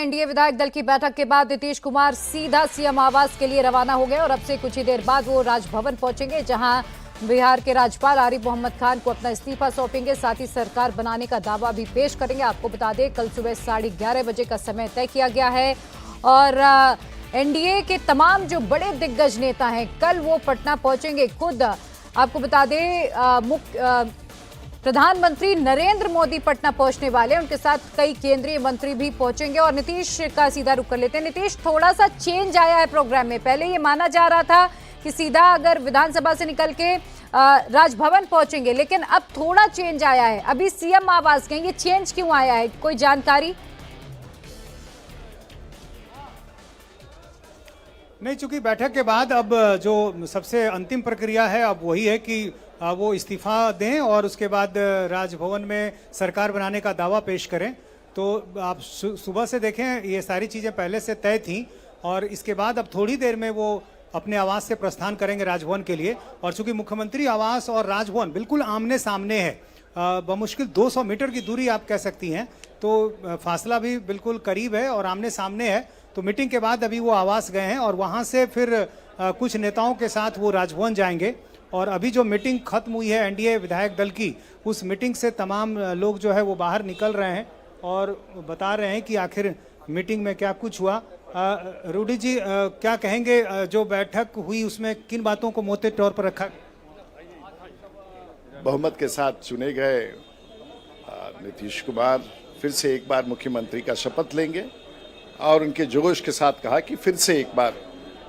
NDA विधायक दल की बैठक के बाद नीतीश कुमार सीधा सीएम आवास के लिए रवाना हो गए और अब से कुछ ही देर बाद वो राजभवन पहुंचेंगे, जहां बिहार के राज्यपाल आरिफ मोहम्मद खान को अपना इस्तीफा सौंपेंगे। साथ ही सरकार बनाने का दावा भी पेश करेंगे। आपको बता दें, कल सुबह 11:30 बजे का समय तय किया गया है और एनडीए के तमाम जो बड़े दिग्गज नेता हैं कल वो पटना पहुंचेंगे। खुद आपको बता दें, प्रधानमंत्री नरेंद्र मोदी पटना पहुंचने वाले हैं, उनके साथ कई केंद्रीय मंत्री भी पहुंचेंगे। और नीतीश का सीधा रुख कर लेते हैं। नीतीश, थोड़ा सा चेंज आया है प्रोग्राम में। पहले ये माना जा रहा था कि सीधा अगर विधानसभा से निकल के राजभवन पहुंचेंगे, लेकिन अब थोड़ा चेंज आया है। अभी सीएम आवास गए, ये चेंज क्यों आया है, कोई जानकारी? नहीं, चूंकि बैठक के बाद अब जो सबसे अंतिम प्रक्रिया है अब वही है कि वो इस्तीफा दें और उसके बाद राजभवन में सरकार बनाने का दावा पेश करें। तो आप सुबह से देखें, ये सारी चीज़ें पहले से तय थीं और इसके बाद अब थोड़ी देर में वो अपने आवास से प्रस्थान करेंगे राजभवन के लिए। और चूंकि मुख्यमंत्री आवास और राजभवन बिल्कुल आमने सामने है, बमुश्किल 200 मीटर की दूरी आप कह सकती हैं, तो फासला भी बिल्कुल करीब है और आमने सामने है। तो मीटिंग के बाद अभी वो आवास गए हैं और वहाँ से फिर कुछ नेताओं के साथ वो राजभवन जाएंगे। और अभी जो मीटिंग खत्म हुई है एनडीए विधायक दल की, उस मीटिंग से तमाम लोग जो है वो बाहर निकल रहे हैं और बता रहे हैं कि आखिर मीटिंग में क्या कुछ हुआ। रूडी जी, क्या कहेंगे, जो बैठक हुई उसमें किन बातों को मोटे तौर पर रखा? बहुमत के साथ चुने गए नीतीश कुमार फिर से एक बार मुख्यमंत्री का शपथ लेंगे और उनके जोश के साथ कहा कि फिर से एक बार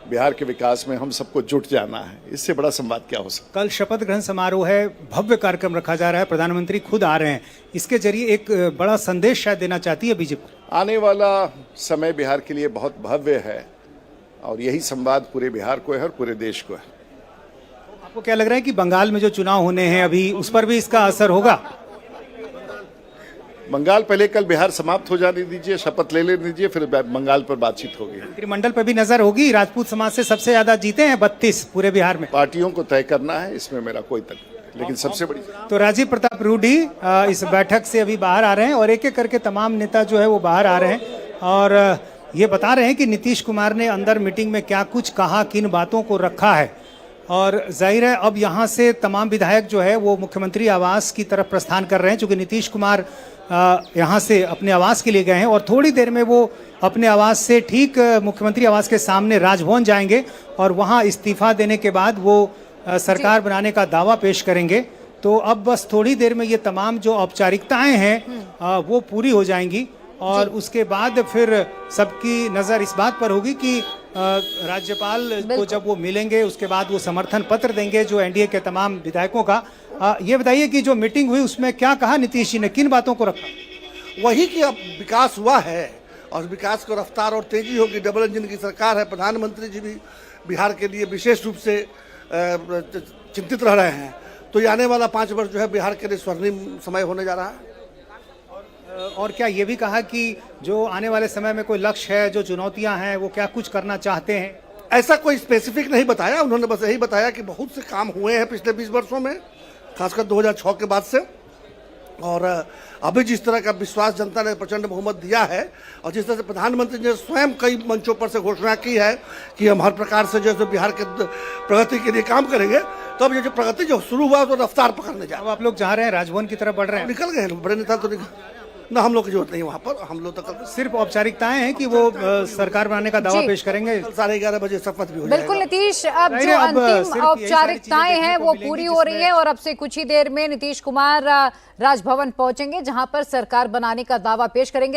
बिहार के विकास में हम सबको जुट जाना है। इससे बड़ा संवाद क्या हो सकता? कल शपथ ग्रहण समारोह है, भव्य कार्यक्रम रखा जा रहा है, प्रधानमंत्री खुद आ रहे हैं। इसके जरिए एक बड़ा संदेश शायद देना चाहती है बीजेपी। आने वाला समय बिहार के लिए बहुत भव्य है और यही संवाद पूरे बिहार को है और पूरे देश को है। आपको क्या लग रहा है कि बंगाल में जो चुनाव होने हैं अभी, उस पर भी इसका असर होगा? बंगाल पहले, कल बिहार समाप्त हो जाने दीजिए, शपथ ले दीजिए, फिर बंगाल पर बातचीत होगी। मंत्रिमंडल पर भी नजर होगी। राजपूत समाज से सबसे ज्यादा जीते हैं 32 पूरे बिहार में। पार्टियों को तय करना है, इसमें मेरा कोई तक नहीं, लेकिन सबसे बड़ी तो राजीव प्रताप रूडी इस बैठक से अभी बाहर आ रहे हैं और एक एक करके तमाम नेता जो है वो बाहर आ रहे हैं और ये बता रहे हैं कि नीतीश कुमार ने अंदर मीटिंग में क्या कुछ कहा, किन बातों को रखा है। और जाहिर है अब यहाँ से तमाम विधायक जो है वो मुख्यमंत्री आवास की तरफ प्रस्थान कर रहे हैं, क्योंकि नीतीश कुमार यहाँ से अपने आवास के लिए गए हैं और थोड़ी देर में वो अपने आवास से ठीक मुख्यमंत्री आवास के सामने राजभवन जाएंगे और वहाँ इस्तीफा देने के बाद वो सरकार बनाने का दावा पेश करेंगे। तो अब बस थोड़ी देर में ये तमाम जो औपचारिकताएं हैं वो पूरी हो जाएंगी और उसके बाद फिर सबकी नज़र इस बात पर होगी कि राज्यपाल को जब वो मिलेंगे उसके बाद वो समर्थन पत्र देंगे जो एनडीए के तमाम विधायकों का। ये बताइए कि जो मीटिंग हुई उसमें क्या कहा नीतीश जी ने, किन बातों को रखा? वही कि अब विकास हुआ है और विकास को रफ्तार और तेजी होगी। डबल इंजन की सरकार है। प्रधानमंत्री जी भी बिहार के लिए विशेष रूप से चिंतित रह रहे हैं। तो ये आने वाला 5 वर्ष जो है बिहार के लिए स्वर्णिम समय होने जा रहा है। और क्या ये भी कहा कि जो आने वाले समय में कोई लक्ष्य है, जो चुनौतियां हैं, वो क्या कुछ करना चाहते हैं? ऐसा कोई स्पेसिफिक नहीं बताया उन्होंने, बस यही बताया कि बहुत से काम हुए हैं पिछले 20 वर्षों में, खासकर 2006 के बाद से। और अभी जिस तरह का विश्वास जनता ने प्रचंड बहुमत दिया है और जिस तरह से प्रधानमंत्री ने स्वयं कई मंचों पर से घोषणा की है कि हम हर प्रकार से जो बिहार के प्रगति के लिए काम करेंगे, तो अब ये जो प्रगति जो शुरू हुआ तो रफ्तार पकड़ने जा। अब आप लोग जा रहे हैं राजभवन की तरफ बढ़ रहे हैं? निकल गए बड़े नेता तो ना, हम लोग की जरूरत नहीं वहाँ पर। हम लोग तो सिर्फ औपचारिकताएं हैं कि वो सरकार बनाने का दावा पेश करेंगे। 11:30 बजे शपथ भी हो जाएगा। बिल्कुल नीतीश, अब जो अंतिम औपचारिकताएं हैं वो पूरी हो रही है और अब से कुछ ही देर में नीतीश कुमार राजभवन पहुंचेंगे, जहां पर सरकार बनाने का दावा पेश करेंगे।